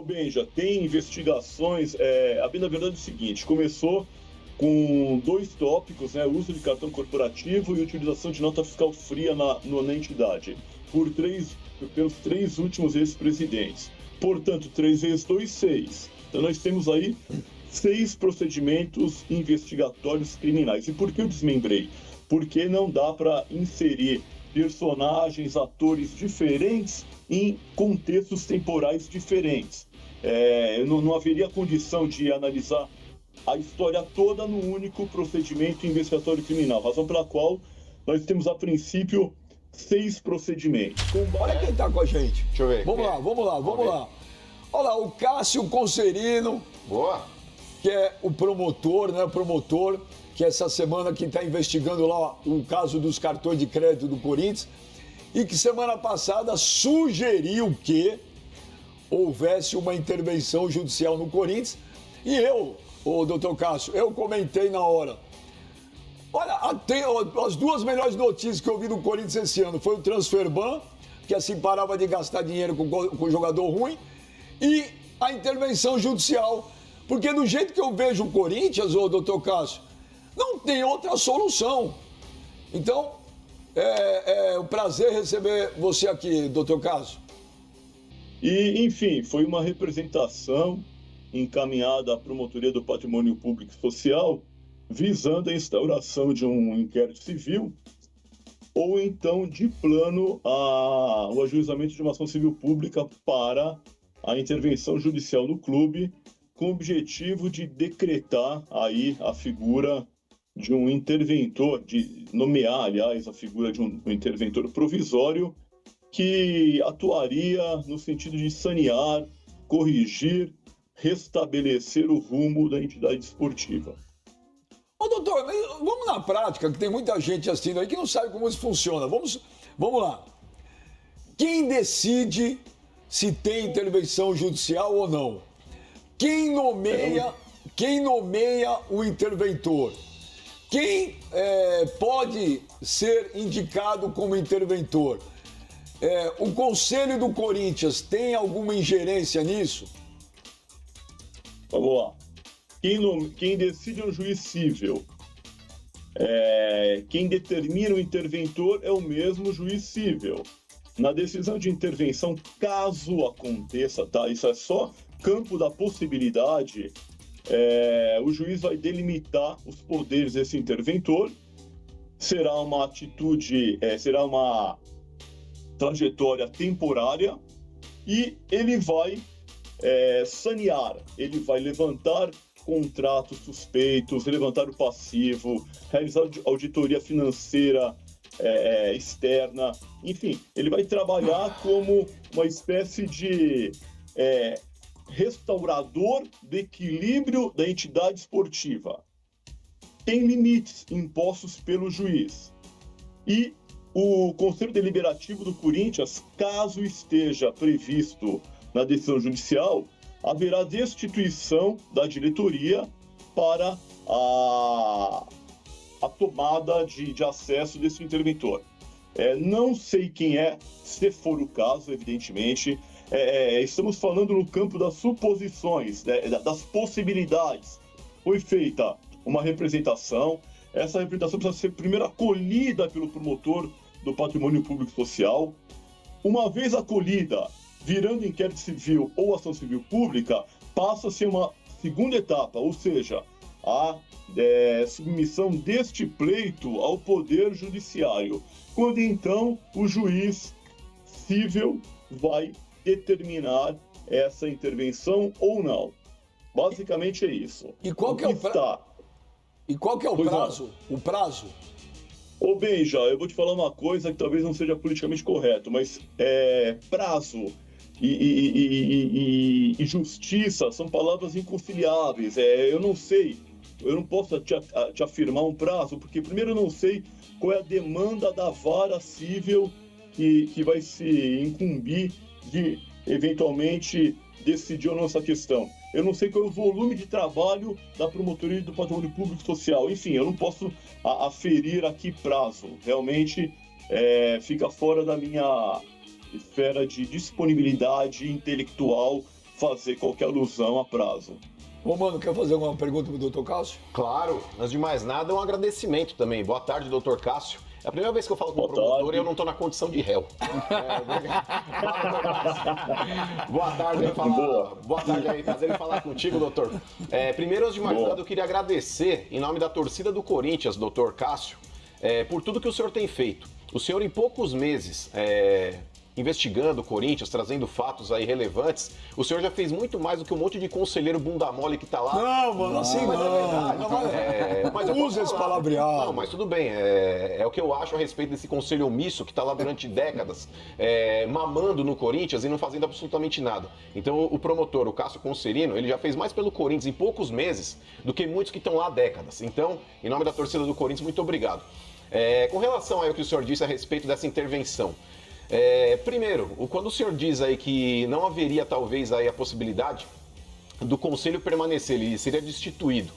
Benja, tem investigações, na verdade é o seguinte, começou com 2 tópicos, né, uso de cartão corporativo e utilização de nota fiscal fria na entidade, pelos 3 últimos ex-presidentes. Portanto, 3 vezes 2, 6. Então nós temos aí 6 procedimentos investigatórios criminais. E por que eu desmembrei? Porque não dá para inserir personagens, atores diferentes em contextos temporais diferentes. Não haveria condição de analisar a história toda no único procedimento investigatório criminal, razão pela qual nós temos, a princípio, 6 procedimentos. Olha quem está com a gente. Deixa eu ver. Vamos lá. Olha lá, o Cássio Concerino. Boa. Que é o promotor, né? O promotor que essa semana que está investigando lá o caso dos cartões de crédito do Corinthians e que semana passada sugeriu que houvesse uma intervenção judicial no Corinthians. E eu, doutor Cássio, eu comentei na hora. Olha, as 2 melhores notícias que eu vi do Corinthians esse ano foi o transfer ban, que assim parava de gastar dinheiro com jogador ruim, e a intervenção judicial. Porque do jeito que eu vejo o Corinthians, doutor Cássio, não tem outra solução. Então, é um prazer receber você aqui, doutor Cássio. E, enfim, foi uma representação encaminhada à Promotoria do Patrimônio Público e Social, visando a instauração de um inquérito civil ou então de plano o ajuizamento de uma ação civil pública para a intervenção judicial no clube, com o objetivo de decretar aí a figura de um interventor, de nomear, aliás, a figura de um interventor provisório que atuaria no sentido de sanear, corrigir, restabelecer o rumo da entidade esportiva. Ô, doutor, vamos na prática, que tem muita gente assistindo aí que não sabe como isso funciona. Vamos lá. Quem decide se tem intervenção judicial ou não? Quem nomeia o interventor? Quem pode ser indicado como interventor? O Conselho do Corinthians tem alguma ingerência nisso? Vamos lá. Quem decide é um juiz cível. Quem determina o interventor é o mesmo juiz cível. Na decisão de intervenção, caso aconteça, tá? Isso é só campo da possibilidade, o juiz vai delimitar os poderes desse interventor, será uma atitude, será uma trajetória temporária e ele vai sanear, ele vai levantar contratos suspeitos, levantar o passivo, realizar auditoria financeira externa, enfim, ele vai trabalhar como uma espécie de restaurador do equilíbrio da entidade esportiva. Tem limites impostos pelo juiz. E o Conselho Deliberativo do Corinthians, caso esteja previsto na decisão judicial, haverá destituição da diretoria para a tomada de acesso desse interventor. Não sei quem é, se for o caso, evidentemente. Estamos falando no campo das suposições, das possibilidades. Foi feita uma representação, essa representação precisa ser primeiro acolhida pelo promotor do Patrimônio Público e Social. Uma vez acolhida, virando inquérito civil ou ação civil pública, passa a ser uma segunda etapa, ou seja, a submissão deste pleito ao Poder Judiciário, quando então o juiz cível vai determinar essa intervenção ou não. Basicamente é isso. E qual que é o prazo? O prazo? Ô Benja, eu vou te falar uma coisa que talvez não seja politicamente correto, mas prazo e justiça são palavras inconciliáveis. Eu não sei, eu não posso te afirmar um prazo, porque primeiro eu não sei qual é a demanda da vara cível que vai se incumbir de, eventualmente, decidir ou não essa questão. Eu não sei qual é o volume de trabalho da Promotoria do Patrimônio Público e Social. Enfim, eu não posso aferir aqui prazo. Realmente fica fora da minha esfera de disponibilidade intelectual fazer qualquer alusão a prazo. Ô, mano, quer fazer alguma pergunta pro Dr. Cássio? Claro, antes de mais nada, um agradecimento também. Boa tarde, doutor Cássio. É a primeira vez que eu falo com o promotor e eu não estou na condição de réu. Boa tarde, boa tarde aí, prazer em falar contigo, doutor. Primeiro, antes de mais nada, eu queria agradecer, em nome da torcida do Corinthians, doutor Cássio, por tudo que o senhor tem feito. O senhor, em poucos meses, investigando o Corinthians, trazendo fatos aí relevantes, o senhor já fez muito mais do que um monte de conselheiro bunda mole que tá lá. Não, mano, assim mas não. É verdade. Mas eu usa esse palavreado. Não, mas tudo bem. É o que eu acho a respeito desse conselho omisso que tá lá durante décadas, mamando no Corinthians e não fazendo absolutamente nada. Então, o promotor, o Cássio Concerino, ele já fez mais pelo Corinthians em poucos meses do que muitos que estão lá há décadas. Então, em nome da torcida do Corinthians, muito obrigado. Com relação ao que o senhor disse a respeito dessa intervenção, primeiro, quando o senhor diz aí que não haveria talvez aí a possibilidade do conselho permanecer, ele seria destituído.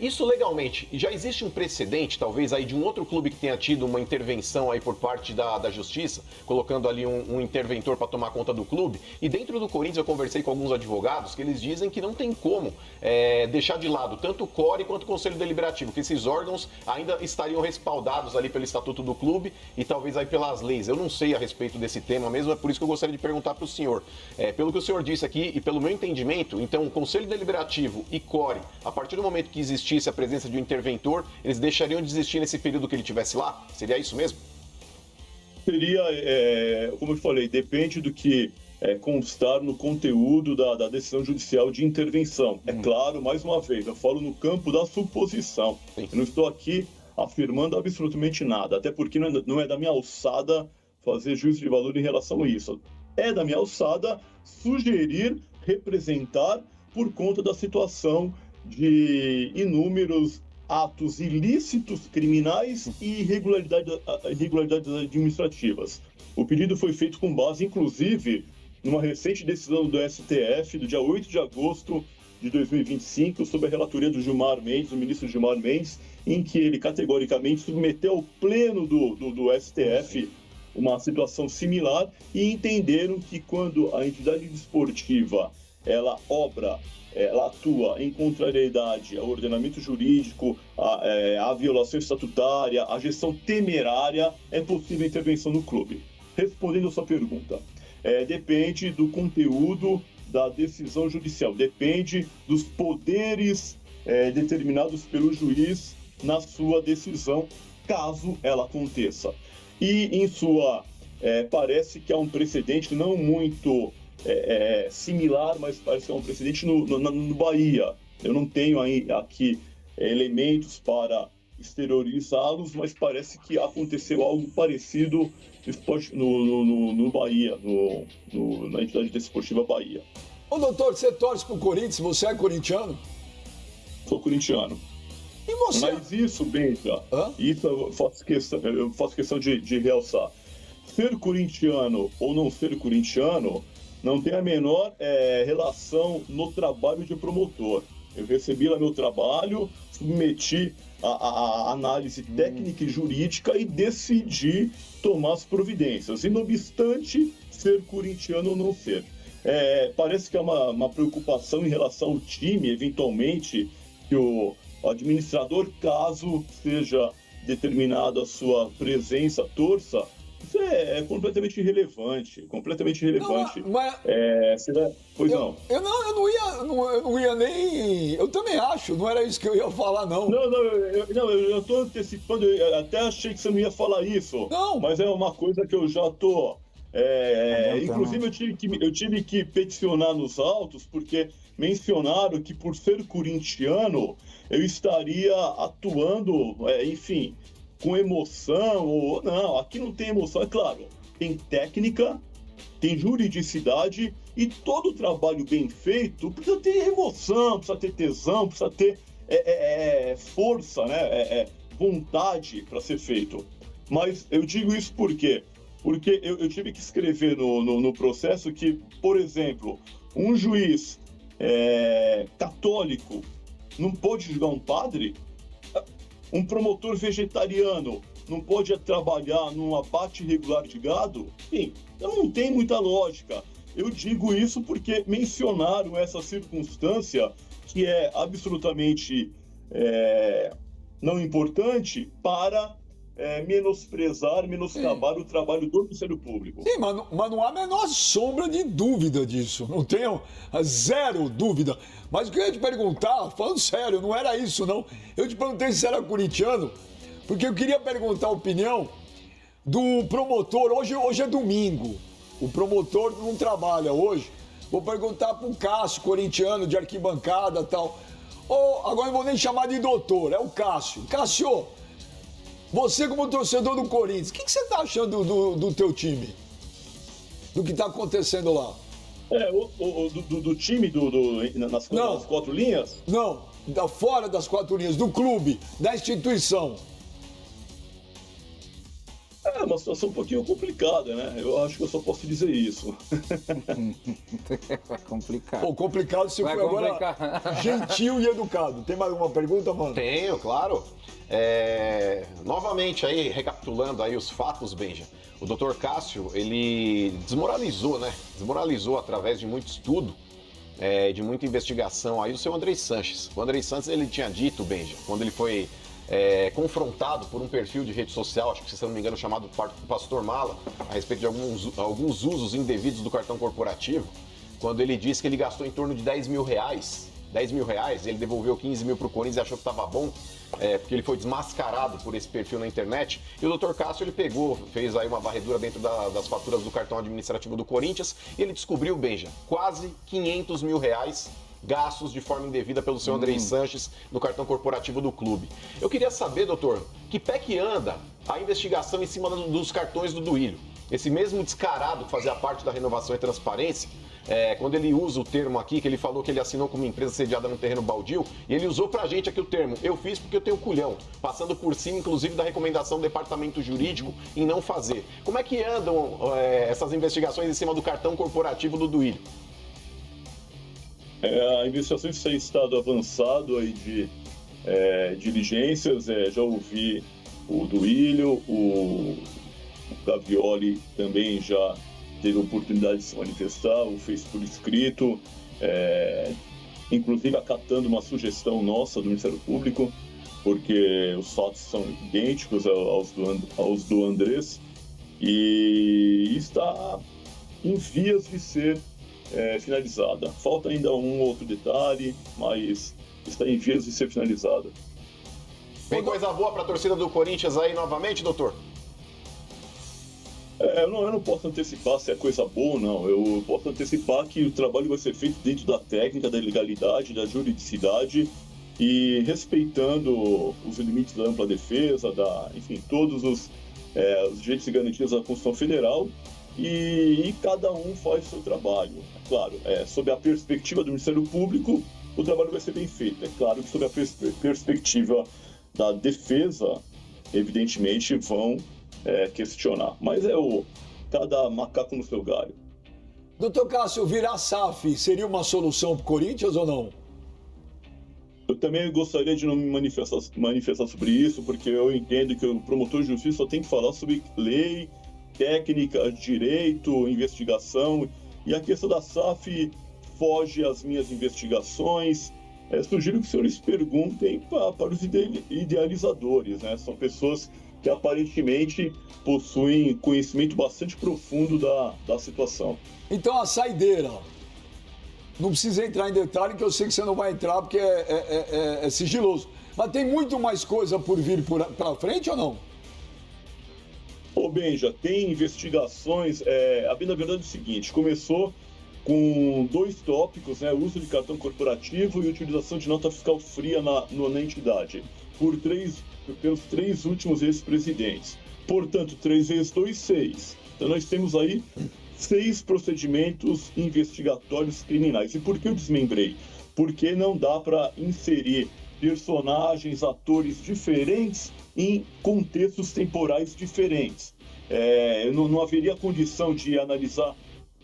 Isso legalmente, já existe um precedente, talvez, aí de um outro clube que tenha tido uma intervenção aí por parte da justiça, colocando ali um interventor para tomar conta do clube. E dentro do Corinthians eu conversei com alguns advogados que eles dizem que não tem como deixar de lado tanto o CORE quanto o Conselho Deliberativo, que esses órgãos ainda estariam respaldados ali pelo Estatuto do Clube e talvez aí pelas leis. Eu não sei a respeito desse tema mesmo, é por isso que eu gostaria de perguntar para o senhor. Pelo que o senhor disse aqui e pelo meu entendimento, então o Conselho Deliberativo e CORE, a partir do momento que existisse a presença de um interventor, eles deixariam de existir nesse período que ele estivesse lá? Seria isso mesmo? Seria, como eu falei, depende do que constar no conteúdo da decisão judicial de intervenção. É claro, mais uma vez, eu falo no campo da suposição. Sim. Eu não estou aqui afirmando absolutamente nada, até porque não é da minha alçada fazer juízo de valor em relação a isso. É da minha alçada sugerir, representar por conta da situação de inúmeros atos ilícitos, criminais e irregularidades administrativas. O pedido foi feito com base, inclusive, numa recente decisão do STF, do dia 8 de agosto de 2025, sob a relatoria do Gilmar Mendes, do ministro Gilmar Mendes, em que ele categoricamente submeteu ao pleno do STF uma situação similar e entenderam que quando a entidade desportiva ela atua em contrariedade ao ordenamento jurídico, à violação estatutária, à gestão temerária, é possível intervenção no clube. Respondendo a sua pergunta, depende do conteúdo da decisão judicial, depende dos poderes determinados pelo juiz na sua decisão, caso ela aconteça. E em sua, parece que há um precedente não muito similar, mas parece que é um precedente no Bahia. Eu não tenho aqui elementos exteriorizá-los, mas parece que aconteceu algo parecido no Bahia, na entidade desportiva Bahia. Ô, doutor, você torce pro Corinthians, você é corintiano? Sou corintiano. E você? Mas isso, Benja, isso eu faço questão de realçar. Ser corintiano ou não ser corintiano não tem a menor relação no trabalho de promotor. Eu recebi lá meu trabalho, submeti a análise técnica e jurídica e decidi tomar as providências, e não obstante ser corintiano ou não ser. Parece que é uma preocupação em relação ao time, eventualmente, que o administrador, caso seja determinada a sua presença, torça. Isso é completamente irrelevante, Não, mas... Pois não. Eu não ia nem... Eu também acho, não era isso que eu ia falar, não. Eu estou antecipando, eu até achei que você não ia falar isso. Não. Mas é uma coisa que eu já estou... inclusive, eu tive que peticionar nos autos, porque mencionaram que, por ser corintiano, eu estaria atuando, enfim, com emoção, ou não, aqui não tem emoção, é claro, tem técnica, tem juridicidade, e todo trabalho bem feito precisa ter emoção, precisa ter tesão, precisa ter força, né? Vontade para ser feito. Mas eu digo isso por quê? Porque eu tive que escrever no processo que, por exemplo, um juiz católico não pode julgar um padre, um promotor vegetariano não pode trabalhar num abate irregular de gado, enfim, não tem muita lógica. eu digo isso porque mencionaram essa circunstância que é absolutamente não importante para menosprezar, menoscabar o trabalho do Ministério Público. Sim, mas não há a menor sombra de dúvida disso. Não tenho zero dúvida. Mas o que eu ia te perguntar, falando sério, não era isso, não. Eu te perguntei se era corintiano, porque eu queria perguntar a opinião do promotor. Hoje é domingo. O promotor não trabalha hoje. Vou perguntar para o Cássio, corintiano, de arquibancada e tal. Agora não vou nem chamar de doutor, é o Cássio. Cássio, você como torcedor do Corinthians, o que você está achando do teu time? Do que está acontecendo lá? Do time nas 4 linhas? Não, fora das 4 linhas, do clube, da instituição. É uma situação um pouquinho complicada, né? Eu acho que eu só posso dizer isso. Vai complicar. Pô, complicado se foi agora gentil e educado. Tem mais alguma pergunta, mano? Tenho, claro. Novamente aí, recapitulando aí os fatos, Benja. O Dr. Cássio, ele desmoralizou através de muito estudo, de muita investigação aí o seu Andrei Sanches. O Andrei Sanches, ele tinha dito, Benja, quando ele foi confrontado por um perfil de rede social, acho que se não me engano chamado Pastor Mala, a respeito de alguns usos indevidos do cartão corporativo, quando ele disse que ele gastou em torno de 10 mil reais, ele devolveu 15 mil para o Corinthians e achou que estava bom, porque ele foi desmascarado por esse perfil na internet. E o Dr. Cássio, ele fez aí uma varredura dentro das faturas do cartão administrativo do Corinthians e ele descobriu, Benja, quase 500 mil reais gastos de forma indevida pelo seu Andrei Sanches no cartão corporativo do clube. Eu queria saber, doutor, que pé que anda a investigação em cima dos cartões do Duílio? Esse mesmo descarado que fazia parte da Renovação e Transparência, quando ele usa o termo aqui, que ele falou que ele assinou com uma empresa sediada no terreno baldio, e ele usou pra gente aqui o termo, eu fiz porque eu tenho culhão, passando por cima, inclusive, da recomendação do departamento jurídico em não fazer. Como é que andam essas investigações em cima do cartão corporativo do Duílio? A investigação está em estado avançado aí de diligências. Já ouvi o Duílio, o Gavioli também já teve a oportunidade de se manifestar, o fez por escrito, inclusive acatando uma sugestão nossa do Ministério Público, porque os fatos são idênticos aos do Andrés e está em vias de ser finalizada. Falta ainda um outro detalhe, mas está em vias de ser finalizada. Vem coisa boa para a torcida do Corinthians aí novamente, doutor? Eu não posso antecipar se é coisa boa ou não. Eu posso antecipar que o trabalho vai ser feito dentro da técnica, da legalidade, da juridicidade e respeitando os limites da ampla defesa, enfim, todos os direitos e garantias da Constituição Federal. E cada um faz o seu trabalho. É claro, sob a perspectiva do Ministério Público, o trabalho vai ser bem feito. É claro que sob a perspectiva da defesa, evidentemente vão questionar. Mas cada macaco no seu galho. Doutor Cássio, virar SAF seria uma solução para o Corinthians ou não? Eu também gostaria de não me manifestar sobre isso, porque eu entendo que o promotor de justiça só tem que falar sobre lei, técnica, direito, investigação, e a questão da SAF foge às minhas investigações. Sugiro que os senhores perguntem para os idealizadores, né? São pessoas que aparentemente possuem conhecimento bastante profundo da situação. Então a saideira, não precisa entrar em detalhe, que eu sei que você não vai entrar porque é sigiloso, mas tem muito mais coisa por vir para frente ou não? Benja, tem investigações. A bem da verdade é o seguinte: começou com 2 tópicos, né? Uso de cartão corporativo e utilização de nota fiscal fria na entidade, pelos 3 últimos ex-presidentes. Portanto, 3 vezes 2, 6. Então nós temos aí 6 procedimentos investigatórios criminais. E por que eu desmembrei? Porque não dá para inserir personagens, atores diferentes em contextos temporais diferentes. Não haveria condição de analisar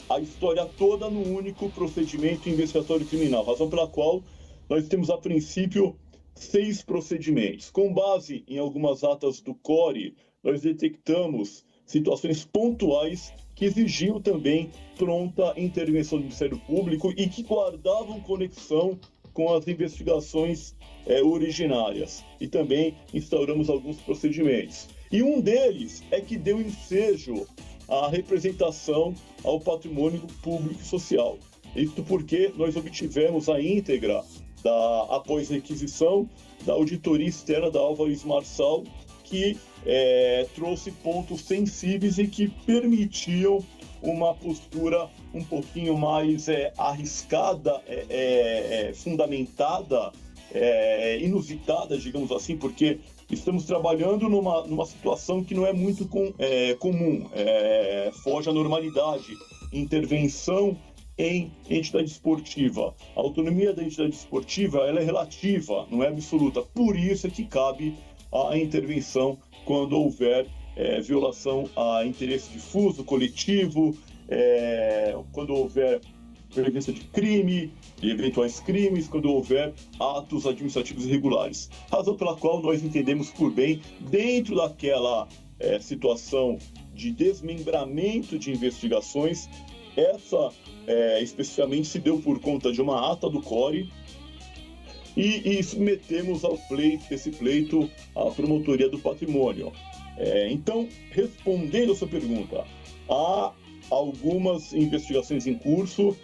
a história toda no único procedimento investigatório criminal, razão pela qual nós temos, a princípio, 6 procedimentos. Com base em algumas atas do CORE, nós detectamos situações pontuais que que exigiu também pronta intervenção do Ministério Público e que guardavam conexão com as investigações originárias. E também instauramos alguns procedimentos. E um deles é que deu ensejo à representação ao patrimônio público e social. Isso porque nós obtivemos a íntegra, após a requisição, da auditoria externa da Álvares Marçal, que trouxe pontos sensíveis e que permitiam uma postura um pouquinho mais arriscada, fundamentada, inusitada, digamos assim, porque estamos trabalhando numa situação que não é muito comum, foge à normalidade, intervenção em entidade esportiva. A autonomia da entidade esportiva ela é relativa, não é absoluta, por isso é que cabe a intervenção quando houver violação a interesse difuso, coletivo, quando houver presença de crime, de eventuais crimes, quando houver atos administrativos irregulares. Razão pela qual nós entendemos por bem, dentro daquela situação de desmembramento de investigações, essa especificamente se deu por conta de uma ata do CORE e submetemos esse pleito à Promotoria do Patrimônio. Então, respondendo a sua pergunta, há algumas investigações em curso,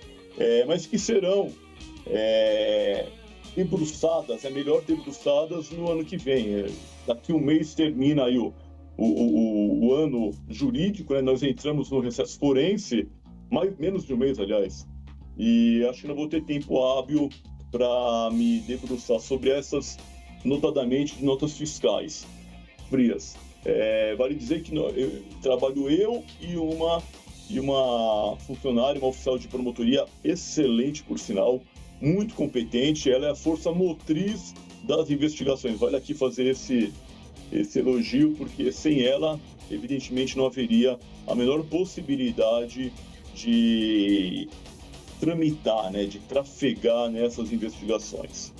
mas que serão debruçadas, é melhor debruçadas no ano que vem. Daqui um mês termina aí o ano jurídico, né? Nós entramos no recesso forense, menos de um mês, aliás, e acho que não vou ter tempo hábil para me debruçar sobre essas, notadamente notas fiscais frias. Vale dizer que trabalho eu e uma funcionária, uma oficial de promotoria excelente, por sinal, muito competente. Ela é a força motriz das investigações. Vale aqui fazer esse elogio, porque sem ela, evidentemente, não haveria a menor possibilidade de tramitar, de trafegar nessas investigações.